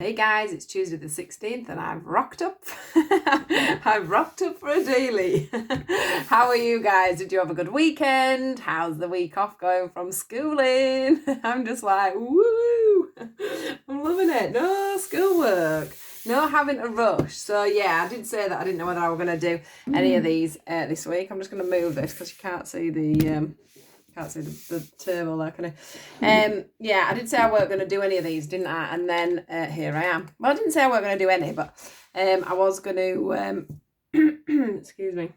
Hey guys, it's Tuesday the 16th and I've rocked up. I've rocked up for a daily. How are you guys? Did you have a good weekend? How's the week off going from schooling? I'm just like, woo! I'm loving it. No schoolwork. No having a rush. So yeah, I did say that I didn't know whether I was going to do any of these this week. I'm just going to move this because you can't see the table there, can I? Yeah, I did say I weren't going to do any of these, didn't I? And then here I am. Well, I didn't say I weren't going to do any, but I was going to, excuse me,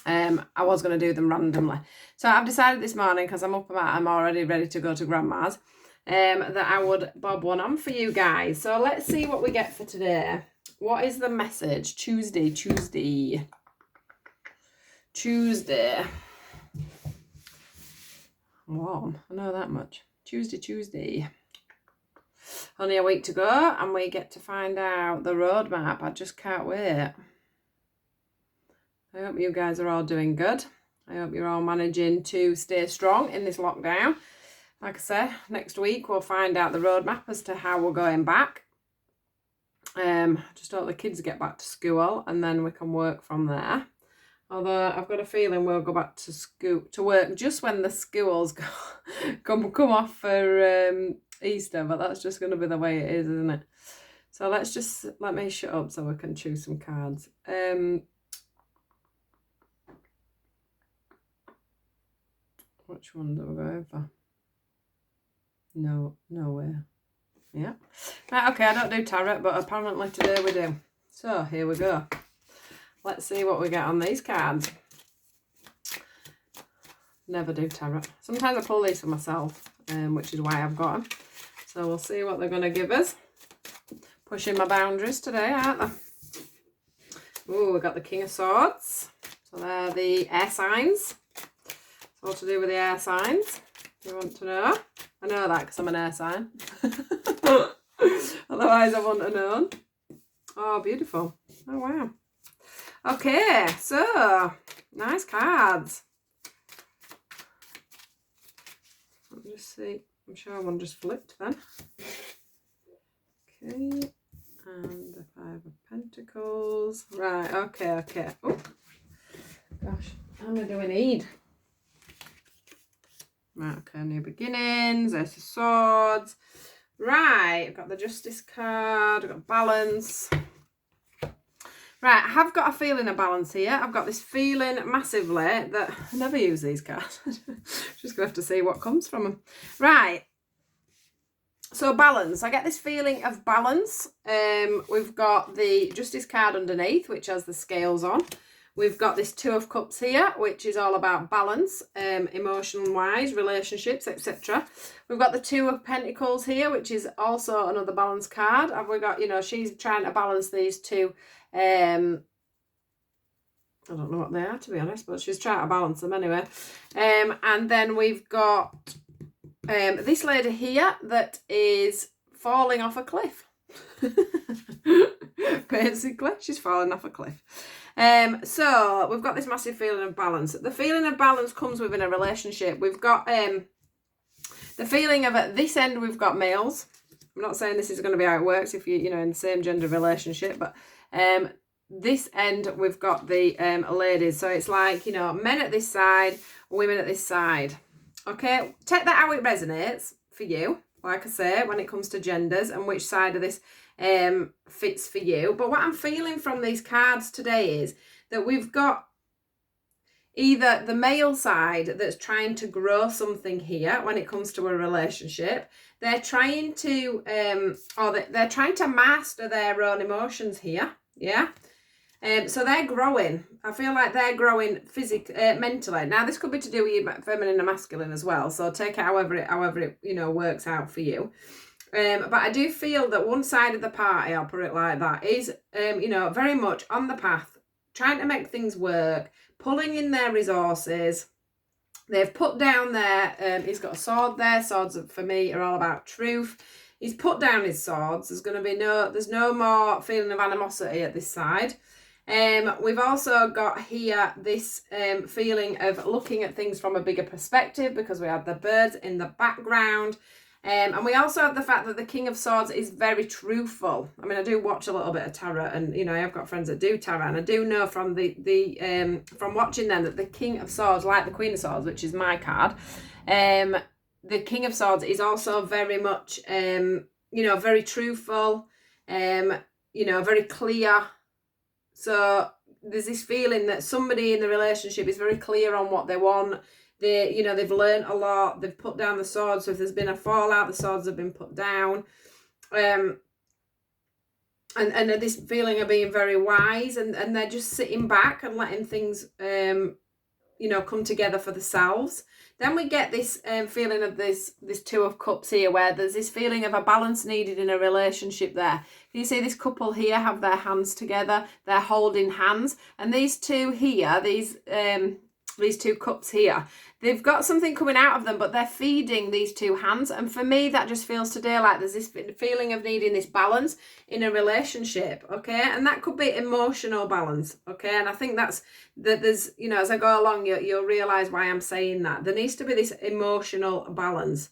I was going to do them randomly. So I've decided this morning, because I'm up and I'm already ready to go to Grandma's, that I would bob one on for you guys. So let's see what we get for today. What is the message? Tuesday. Warm, I know that much. Tuesday. Only a week to go and we get to find out the roadmap. I just can't wait. I hope you guys are all doing good. I hope you're all managing to stay strong in this lockdown. Like I said, next week we'll find out the roadmap as to how we're going back. Just hope the kids get back to school and then we can work from there. Although I've got a feeling we'll go back to work just when the schools come off for Easter, but that's just going to be the way it is, isn't it? So let me shut up so we can choose some cards. Which one do we go for? No way. Yeah. Right, okay, I don't do tarot, but apparently today we do. So here we go. Let's see what we get on these cards. Never do tarot. Sometimes I pull these for myself, which is why I've got them. So we'll see what they're going to give us. Pushing my boundaries today, aren't they? Oh, we've got the King of Swords. So they're the air signs. It's all to do with the air signs. You want to know? I know that because I'm an air sign. Otherwise, I wouldn't have known. Oh, beautiful. Oh, wow. Okay, so nice cards. Let me just see. I'm sure one just flipped then. Okay, and the Five of Pentacles. Right, okay. Oh, gosh, how many do we need? Right, okay, new beginnings. There's the swords. Right, I've got the Justice card. I've got balance. Right, I have got a feeling of balance here. I've got this feeling massively that I never use these cards. Just going to have to see what comes from them. Right. So balance. I get this feeling of balance. We've got the Justice card underneath, which has the scales on. We've got this Two of Cups here, which is all about balance, emotional-wise, relationships, etc. We've got the Two of Pentacles here, which is also another balance card. And we've got, she's trying to balance these two. I don't know what they are, to be honest, but she's trying to balance them anyway. And then we've got this lady here that is falling off a cliff. Basically, she's falling off a cliff. So we've got this massive feeling of balance. The feeling of balance comes within a relationship. We've got the feeling of at this end we've got males. I'm not saying this is going to be how it works if you're in the same gender relationship, but this end we've got the ladies. So it's like, men at this side, women at this side. Okay, take that how it resonates for you. Like I say, when it comes to genders and which side of this fits for you. But what I'm feeling from these cards today is that we've got either the male side that's trying to grow something here when it comes to a relationship. They're trying to, they're trying to master their own emotions here. Yeah. So they're growing. I feel like they're growing mentally. Now, this could be to do with your feminine and masculine as well. So take it however it works out for you. But I do feel that one side of the party, I'll put it like that, is very much on the path, trying to make things work, pulling in their resources. They've put down he's got a sword there. Swords for me are all about truth. He's put down his swords. There's no more feeling of animosity at this side. We've also got here this feeling of looking at things from a bigger perspective because we have the birds in the background. And we also have the fact that the King of Swords is very truthful. I mean, I do watch a little bit of tarot, and you know, I've got friends that do tarot, and I do know from from watching them that the King of Swords, like the Queen of Swords, which is my card, the King of Swords is also very much, you know, very truthful, you know, very clear. So there's this feeling that somebody in the relationship is very clear on what they want. They, you know, they've learned a lot. They've put down the swords. So if there's been a fallout, the swords have been put down. And this feeling of being very wise, and they're just sitting back and letting things, you know, come together for themselves. Then we get this feeling of this Two of Cups here, where there's this feeling of a balance needed in a relationship there. Can you see this couple here have their hands together? They're holding hands. And these two here, these two cups here, they've got something coming out of them, but they're feeding these two hands. And for me, that just feels today like there's this feeling of needing this balance in a relationship, okay? And that could be emotional balance, okay? And I think that there's, you know, as I go along, you'll realise why I'm saying that. There needs to be this emotional balance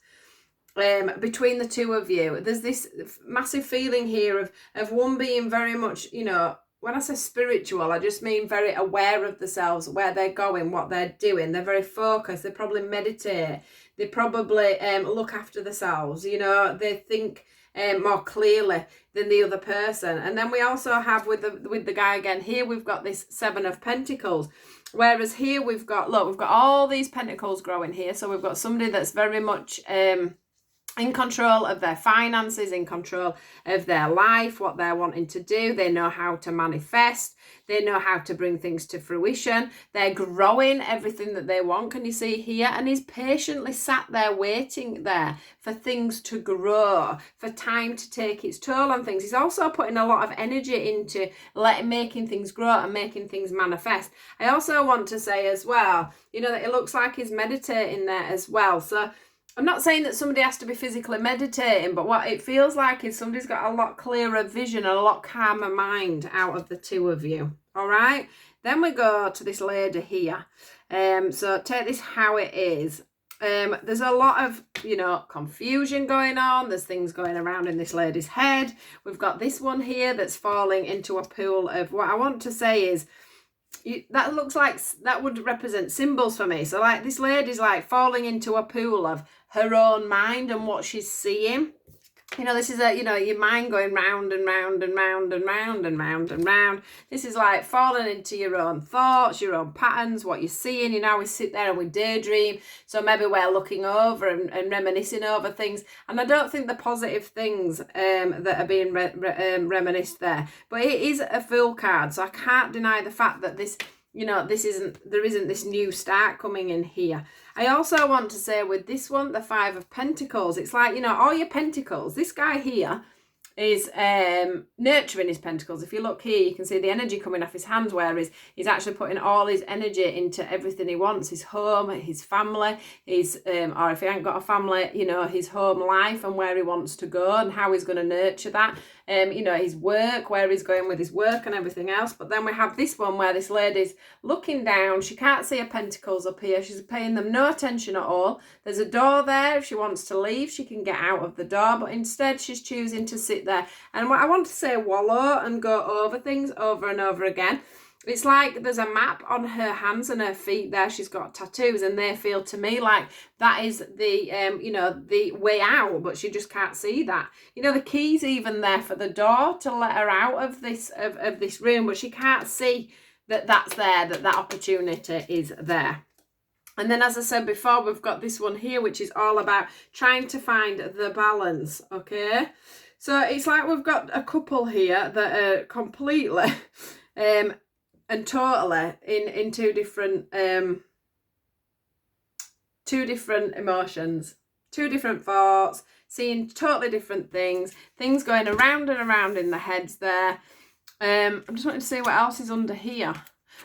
between the two of you. There's this massive feeling here of one being very much, you know, when I say spiritual, I just mean very aware of themselves, where they're going, what they're doing. They're very focused. They probably meditate. They probably look after themselves. You know, they think more clearly than the other person. And then we also have with the guy again here, we've got this Seven of Pentacles. Whereas here we've got, look, we've got all these pentacles growing here. So we've got somebody that's very much in control of their finances, in control of their life, what they're wanting to do. They know how to manifest. They know how to bring things to fruition. They're growing everything that they want. Can you see here? And he's patiently sat there waiting there for things to grow, for time to take its toll on things. He's also putting a lot of energy into making things grow and making things manifest. I also want to say as well, you know, that it looks like he's meditating there as well. So I'm not saying that somebody has to be physically meditating, but what it feels like is somebody's got a lot clearer vision and a lot calmer mind out of the two of you. All right. Then we go to this lady here. So take this how it is. There's a lot of, you know, confusion going on. There's things going around in this lady's head. We've got this one here that's falling into a pool of, what I want to say is, that looks like that would represent symbols for me. So like this lady's like falling into a pool of her own mind and what she's seeing. You know, this is you know, your mind going round and round and round and round and round and round. This is like falling into your own thoughts, your own patterns, what you're seeing. You know, we sit there and we daydream. So maybe we're looking over and reminiscing over things. And I don't think the positive things that are being reminisced there. But it is a Fool card. So I can't deny the fact that this, you know, there isn't this new start coming in here. I also want to say with this one, the Five of Pentacles, it's like, you know, all your pentacles, this guy here is nurturing his pentacles. If you look here, you can see the energy coming off his hands, where he's actually putting all his energy into everything he wants, his home, his family, his or if he ain't got a family, you know, his home life and where he wants to go and how he's going to nurture that. You know, his work, where he's going with his work and everything else. But then we have this one where this lady's looking down. She can't see her pentacles up here. She's paying them no attention at all. There's a door there. If she wants to leave, she can get out of the door. But instead, she's choosing to sit there. And what I want to say, wallow and go over things over and over again. It's like there's a map on her hands and her feet there. She's got tattoos, and they feel to me like that is the, you know, the way out, but she just can't see that. You know, the key's even there for the door to let her out of this, of this room, but she can't see that that's there, that opportunity is there. And then, as I said before, we've got this one here, which is all about trying to find the balance, okay? So it's like we've got a couple here that are completely and totally in two different emotions, two different thoughts, seeing totally different things going around and around in the heads there. I'm just wanting to see what else is under here.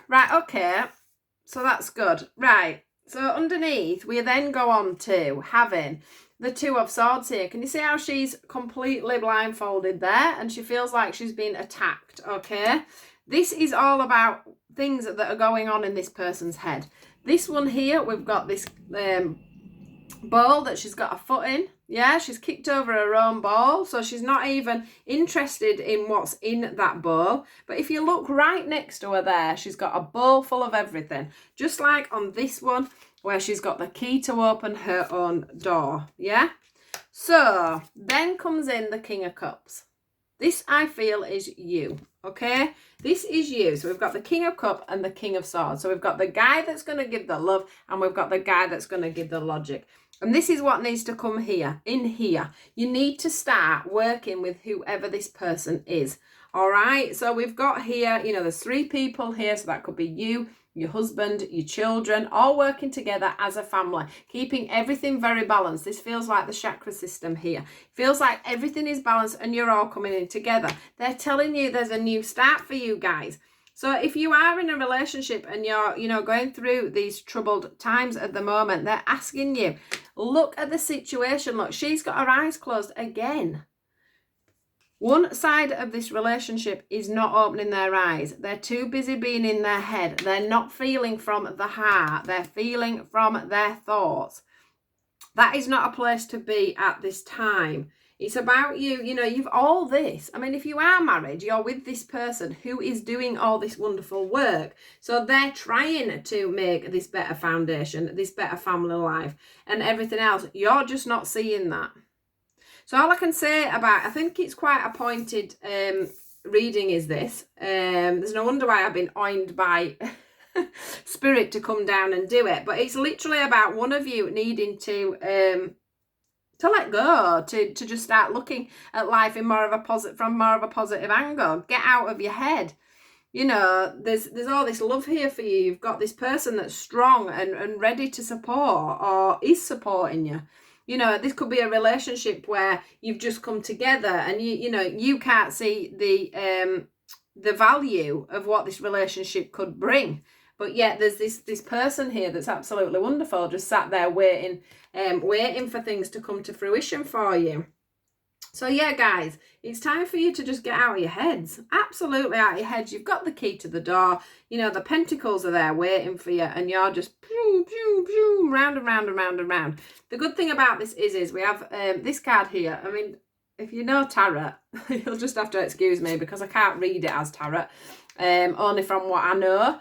Right, okay, so that's good. Right, so underneath we then go on to having the Two of Swords here. Can you see how she's completely blindfolded there and she feels like she's been attacked, okay? This is all about things that are going on in this person's head. This one here, we've got this bowl that she's got a foot in. Yeah, she's kicked over her own ball, so she's not even interested in what's in that bowl. But if you look right next to her there, she's got a bowl full of everything. Just like on this one, where she's got the key to open her own door. Yeah? So, then comes in the King of Cups. This, I feel, is you, okay? This is you. So we've got the King of Cups and the King of Swords. So we've got the guy that's going to give the love, and we've got the guy that's going to give the logic. And this is what needs to come here, in here. You need to start working with whoever this person is, all right? So we've got here, you know, there's 3 people here, so that could be you, your husband, your children, all working together as a family, keeping everything very balanced. This feels like the chakra system here. Feels like everything is balanced and you're all coming in together. They're telling you there's a new start for you guys. So if you are in a relationship and you're, you know, going through these troubled times at the moment, they're asking you, look at the situation. Look, she's got her eyes closed again. One side of this relationship is not opening their eyes. They're too busy being in their head. They're not feeling from the heart. They're feeling from their thoughts. That is not a place to be at this time. It's about you, you know, you've all this. I mean, if you are married, you're with this person who is doing all this wonderful work. So they're trying to make this better foundation, this better family life and everything else. You're just not seeing that. So all I can say about, I think it's quite a pointed reading is this. There's no wonder why I've been oined by spirit to come down and do it. But it's literally about one of you needing to let go, to just start looking at life in more of a positive angle. Get out of your head. You know, there's all this love here for you. You've got this person that's strong and ready to support or is supporting you. You know, this could be a relationship where you've just come together and you know, you can't see the value of what this relationship could bring. But yet there's this person here that's absolutely wonderful, just sat there waiting for things to come to fruition for you. So yeah, guys, it's time for you to just get out of your heads. Absolutely out of your heads. You've got the key to the door. You know, the pentacles are there waiting for you, and you're just pew, pew, pew, round and round and round and round. The good thing about this is we have this card here. I mean, if you know tarot, you'll just have to excuse me because I can't read it as tarot, only from what I know.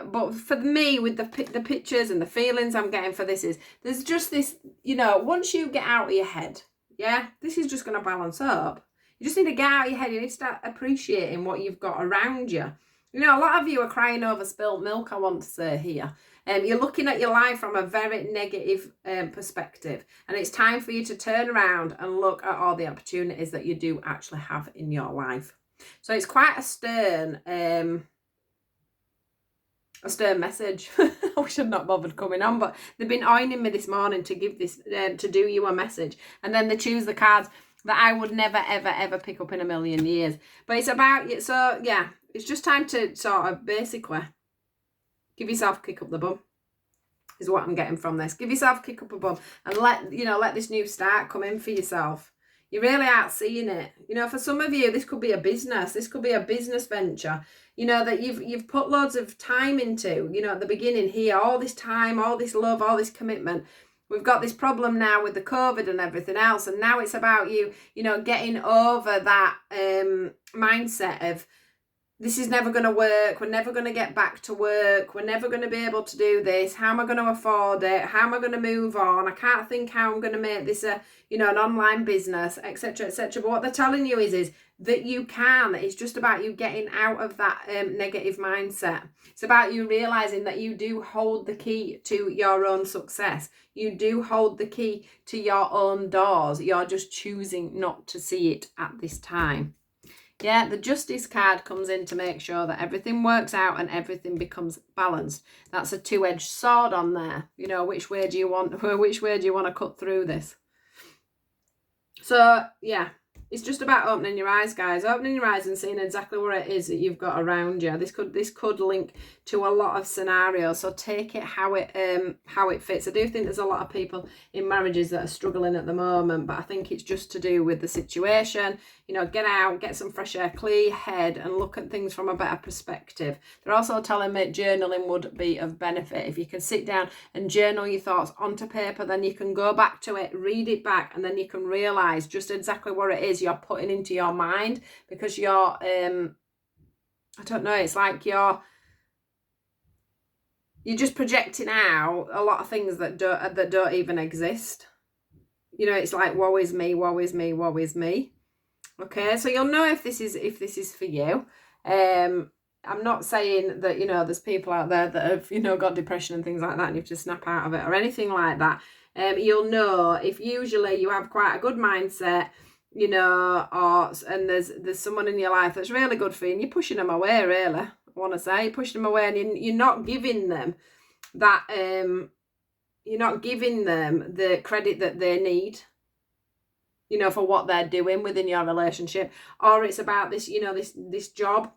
But for me, with the pictures and the feelings I'm getting for this is, there's just this, you know, once you get out of your head, yeah, this is just going to balance up. You just need to get out of your head. You need to start appreciating what you've got around you. You know, a lot of you are crying over spilt milk, I want to say here. You're looking at your life from a very negative perspective. And it's time for you to turn around and look at all the opportunities that you do actually have in your life. So it's quite a stern message. I wish I'd not bothered coming on, but they've been ironing me this morning to give this, to do you a message. And then they choose the cards that I would never, ever, ever pick up in a million years. But it's about you. So yeah, it's just time to sort of basically give yourself a kick up the bum, is what I'm getting from this. Give yourself a kick up the bum and let this new start come in for yourself. You really aren't seeing it. You know, for some of you, this could be a business. This could be a business venture, you know, that you've put loads of time into, you know, at the beginning here, all this time, all this love, all this commitment. We've got this problem now with the COVID and everything else. And now it's about you know, getting over that mindset of, this is never going to work. We're never going to get back to work. We're never going to be able to do this. How am I going to afford it? How am I going to move on? I can't think how I'm going to make this an online business, etc., etc. But what they're telling you is that you can. It's just about you getting out of that negative mindset. It's about you realizing that you do hold the key to your own success. You do hold the key to your own doors. You're just choosing not to see it at this time. Yeah, the Justice card comes in to make sure that everything works out and everything becomes balanced. That's a two-edged sword on there. You know, which way do you want to cut through this? So, yeah, It's just about opening your eyes, guys. Opening your eyes and seeing exactly what it is that you've got around you. This could link to a lot of scenarios. So take it how it fits. I do think there's a lot of people in marriages that are struggling at the moment, but I think it's just to do with the situation. You know, get out, get some fresh air, clear your head, and look at things from a better perspective. They're also telling me journaling would be of benefit. If you can sit down and journal your thoughts onto paper, then you can go back to it, read it back, and then you can realise just exactly what it is you're putting into your mind, because you're I don't know, it's like you're just projecting out a lot of things that don't even exist. You know, it's like woe is me, woe is me, woe is me. Okay, so you'll know if this is for you. I'm not saying that, you know, there's people out there that have, you know, got depression and things like that and you have to snap out of it or anything like that. You'll know if usually you have quite a good mindset, you know, and there's someone in your life that's really good for you and you're pushing them away, really. I want to say, pushing them away, and you're not giving them that, you're not giving them the credit that they need, you know, for what they're doing within your relationship. Or it's about this, you know, this job.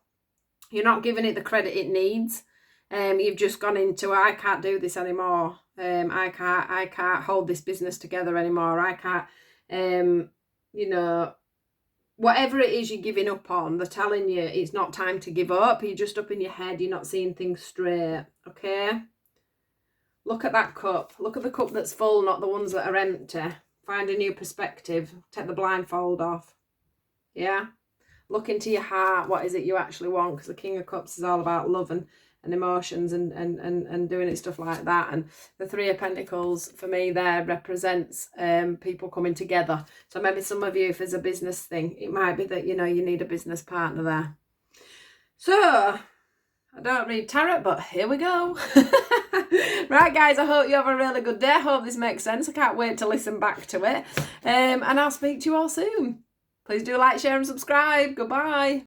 You're not giving it the credit it needs. You've just gone into, I can't do this anymore. I can't hold this business together anymore. I can't, you know, whatever it is you're giving up on, they're telling you it's not time to give up. You're just up in your head. You're not seeing things straight. Okay? Look at that cup. Look at the cup that's full, not the ones that are empty. Find a new perspective. Take the blindfold off. Yeah? Look into your heart. What is it you actually want? Because the King of Cups is all about love and emotions and doing it, stuff like that. And the Three of Pentacles, for me, there represents people coming together. So maybe some of you, if there's a business thing, it might be that, you know, you need a business partner there. So, I don't read tarot, but here we go. Right, guys, I hope you have a really good day. I hope this makes sense. I can't wait to listen back to it. And I'll speak to you all soon. Please do like, share and subscribe. Goodbye.